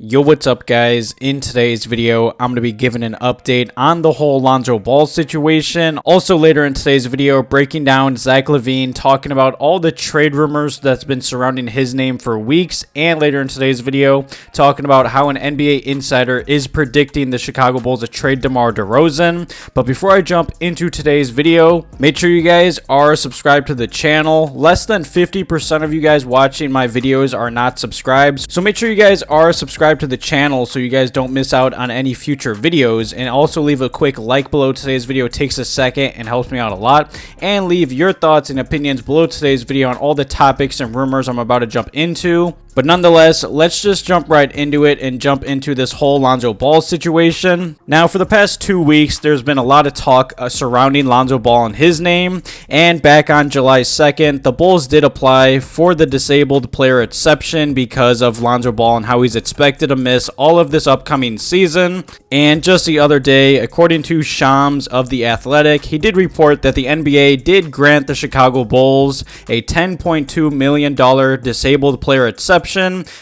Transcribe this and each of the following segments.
Yo, what's up guys? In today's video, I'm going to be giving an update on the whole Lonzo Ball situation. Also later in today's video, breaking down Zach LaVine, talking about all the trade rumors that's been surrounding his name for weeks. And later in today's video, talking about how an NBA insider is predicting the Chicago Bulls to trade DeMar DeRozan. But before I jump into today's video, make sure you guys are subscribed to the channel. Less than 50% of you guys watching my videos are not subscribed. So make sure you guys are subscribed to the channel so you guys don't miss out on any future videos, and also leave a quick like below today's video. It takes a second and helps me out a lot. And leave your thoughts and opinions below today's video on all the topics and rumors I'm about to jump into. But nonetheless, let's just jump right into it and jump into this whole Lonzo Ball situation. Now, for the past 2 weeks, there's been a lot of talk surrounding Lonzo Ball and his name. And back on July 2nd, the Bulls did apply for the disabled player exception because of Lonzo Ball and how he's expected to miss all of this upcoming season. And just the other day, according to Shams of The Athletic, he did report that the NBA did grant the Chicago Bulls a $10.2 million disabled player exception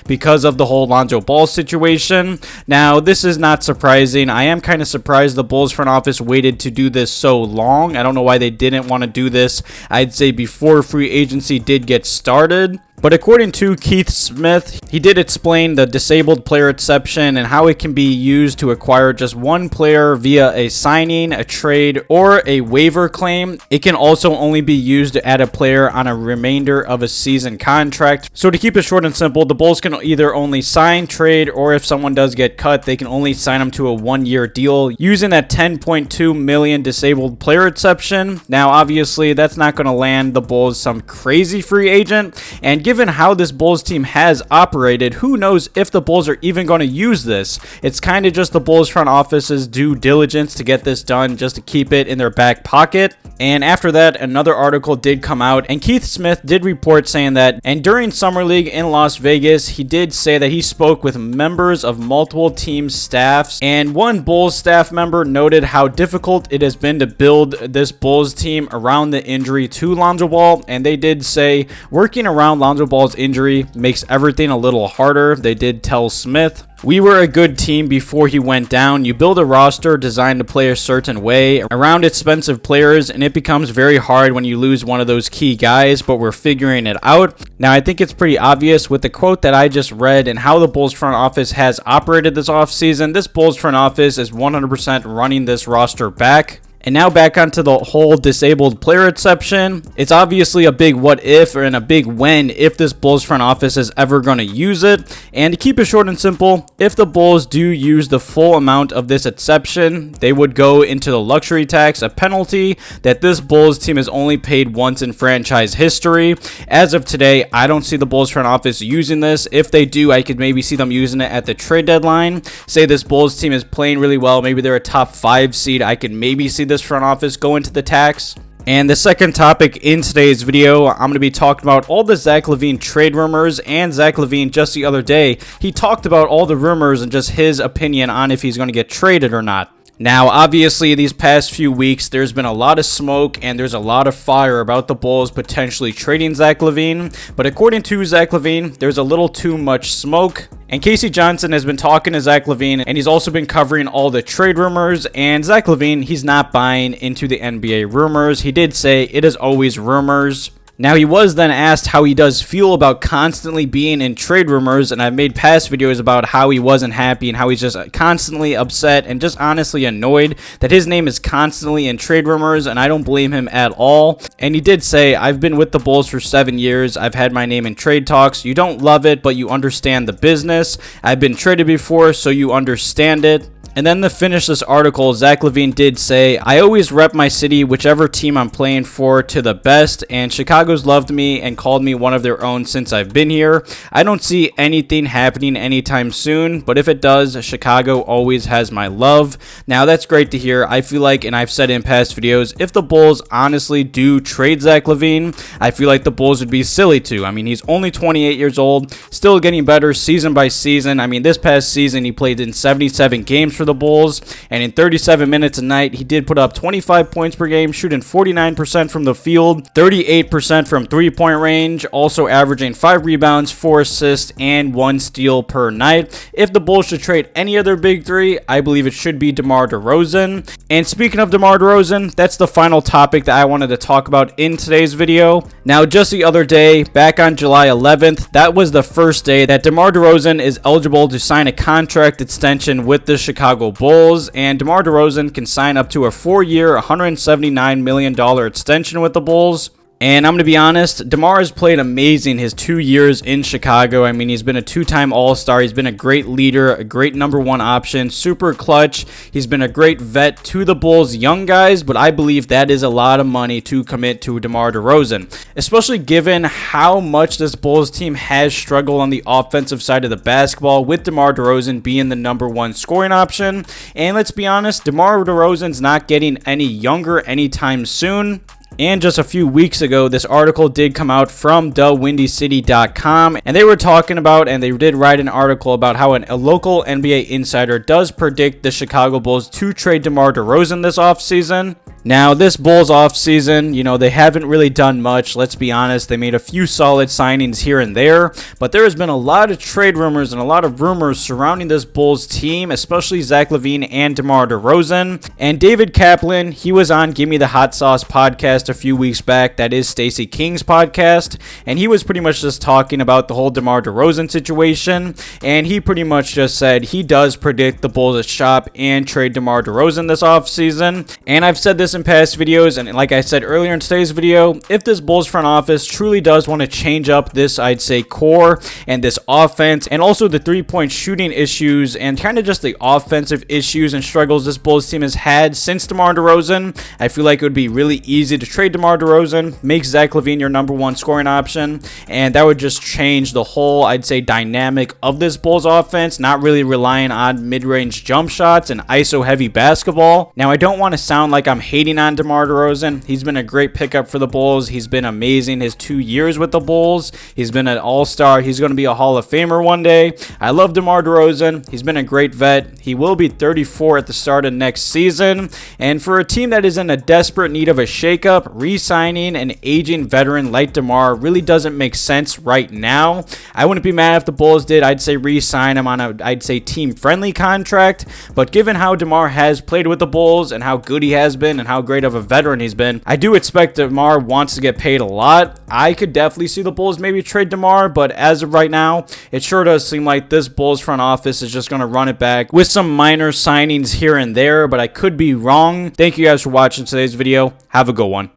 because of the whole Lonzo Ball situation. Now, this is not surprising. I am kind of surprised the Bulls front office waited to do this so long. I don't know why they didn't want to do this, I'd say, before free agency did get started. But according to Keith Smith, he did explain the disabled player exception and how it can be used to acquire just one player via a signing, a trade, or a waiver claim. It can also only be used to add a player on a remainder of a season contract. So to keep it short and simple, the Bulls can either only sign, trade, or if someone does get cut, they can only sign them to a one-year deal using that $10.2 million disabled player exception. Now, obviously, that's not going to land the Bulls some crazy free agent, and given how this Bulls team has operated, who knows if the Bulls are even going to use this. It's kind of just the Bulls front office's due diligence to get this done, just to keep it in their back pocket. And after that, another article did come out, and Keith Smith did report saying that, and during Summer League in Las Vegas, he did say that he spoke with members of multiple team staffs, and one Bulls staff member noted how difficult it has been to build this Bulls team around the injury to Lonzo Ball, and they did say working around Lonzo Ball's injury makes everything a little harder. They did tell Smith, "We were a good team before he went down. You build a roster designed to play a certain way around expensive players, and it becomes very hard when you lose one of those key guys, but we're figuring it out." Now, I think it's pretty obvious with the quote that I just read and how the Bulls front office has operated this offseason. This Bulls front office is 100% running this roster back. And now back onto the whole disabled player exception. It's obviously a big what if and a big when if this Bulls front office is ever going to use it. And to keep it short and simple, if the Bulls do use the full amount of this exception, they would go into the luxury tax, a penalty that this Bulls team has only paid once in franchise history. As of today, I don't see the Bulls front office using this. If they do, I could maybe see them using it at the trade deadline. Say this Bulls team is playing really well, maybe they're a top 5 seed, I could maybe see this front office go into the tax. And the second topic in today's video, I'm going to be talking about all the Zach LaVine trade rumors. And Zach LaVine, just the other day, he talked about all the rumors and just his opinion on if he's going to get traded or not. Now, obviously, these past few weeks, there's been a lot of smoke and there's a lot of fire about the Bulls potentially trading Zach LaVine. But according to Zach LaVine, there's a little too much smoke. And Casey Johnson has been talking to Zach LaVine, and he's also been covering all the trade rumors. And Zach LaVine, he's not buying into the NBA rumors. He did say it is always rumors. Now, he was then asked how he does feel about constantly being in trade rumors, and I've made past videos about how he wasn't happy and how he's just constantly upset and just honestly annoyed that his name is constantly in trade rumors, and I don't blame him at all. And he did say, "I've been with the Bulls for 7 years. I've had my name in trade talks. You don't love it, but you understand the business. I've been traded before, so you understand it." And then to finish this article, Zach LaVine did say, "I always rep my city, whichever team I'm playing for, to the best, and Chicago's loved me and called me one of their own since I've been here. I don't see anything happening anytime soon, but if it does, Chicago always has my love." Now, that's great to hear. I feel like, and I've said in past videos, if the Bulls honestly do trade Zach LaVine, I feel like the Bulls would be silly to. I mean, he's only 28 years old, still getting better season by season. I mean, this past season, he played in 77 games for the Bulls, and in 37 minutes a night, he did put up 25 points per game, shooting 49% from the field, 38% from three-point range, also averaging 5 rebounds, 4 assists, and 1 steal per night. If the Bulls should trade any other big three, I believe it should be DeMar DeRozan. And speaking of DeMar DeRozan, that's the final topic that I wanted to talk about in today's video. Now, just the other day, back on July 11th, that was the first day that DeMar DeRozan is eligible to sign a contract extension with the Chicago Bulls, and DeMar DeRozan can sign up to a 4-year, $179 million extension with the Bulls. And I'm going to be honest, DeMar has played amazing his 2 years in Chicago. I mean, he's been a 2-time All-Star. He's been a great leader, a great number 1 option, super clutch. He's been a great vet to the Bulls' young guys, but I believe that is a lot of money to commit to DeMar DeRozan, especially given how much this Bulls team has struggled on the offensive side of the basketball, with DeMar DeRozan being the number 1 scoring option. And let's be honest, DeMar DeRozan's not getting any younger anytime soon. And just a few weeks ago, this article did come out from thewindycity.com, and they were talking about, and they did write an article about how a local NBA insider does predict the Chicago Bulls to trade DeMar DeRozan this offseason. Now, this Bulls offseason, you know, they haven't really done much. Let's be honest. They made a few solid signings here and there, but there has been a lot of trade rumors and a lot of rumors surrounding this Bulls team, especially Zach LaVine and DeMar DeRozan. And David Kaplan, he was on Give Me the Hot Sauce podcast a few weeks back. That is Stacey King's podcast, and he was pretty much just talking about the whole DeMar DeRozan situation, and he pretty much just said he does predict the Bulls to shop and trade DeMar DeRozan this offseason. And I've said this in past videos, and like I said earlier in today's video, if this Bulls front office truly does want to change up this, I'd say, core and this offense, and also the three-point shooting issues and kind of just the offensive issues and struggles this Bulls team has had since DeMar DeRozan, I feel like it would be really easy to trade DeMar DeRozan, make Zach LaVine your number 1 scoring option, and that would just change the whole, I'd say, dynamic of this Bulls offense, not really relying on mid-range jump shots and ISO-heavy basketball. Now, I don't want to sound like I'm hating on DeMar DeRozan. He's been a great pickup for the Bulls. He's been amazing his 2 years with the Bulls. He's been an all-star. He's going to be a Hall of Famer one day. I love DeMar DeRozan. He's been a great vet. He will be 34 at the start of next season. And for a team that is in a desperate need of a shakeup, re-signing an aging veteran like DeMar really doesn't make sense right now. I wouldn't be mad if the Bulls did. I'd say re-sign him on a, I'd say, team-friendly contract. But given how DeMar has played with the Bulls and how good he has been and how great of a veteran he's been, I do expect DeMar wants to get paid a lot. I could definitely see the Bulls maybe trade DeMar, but as of right now, it sure does seem like this Bulls front office is just going to run it back with some minor signings here and there, but I could be wrong. Thank you guys for watching today's video. Have a good one.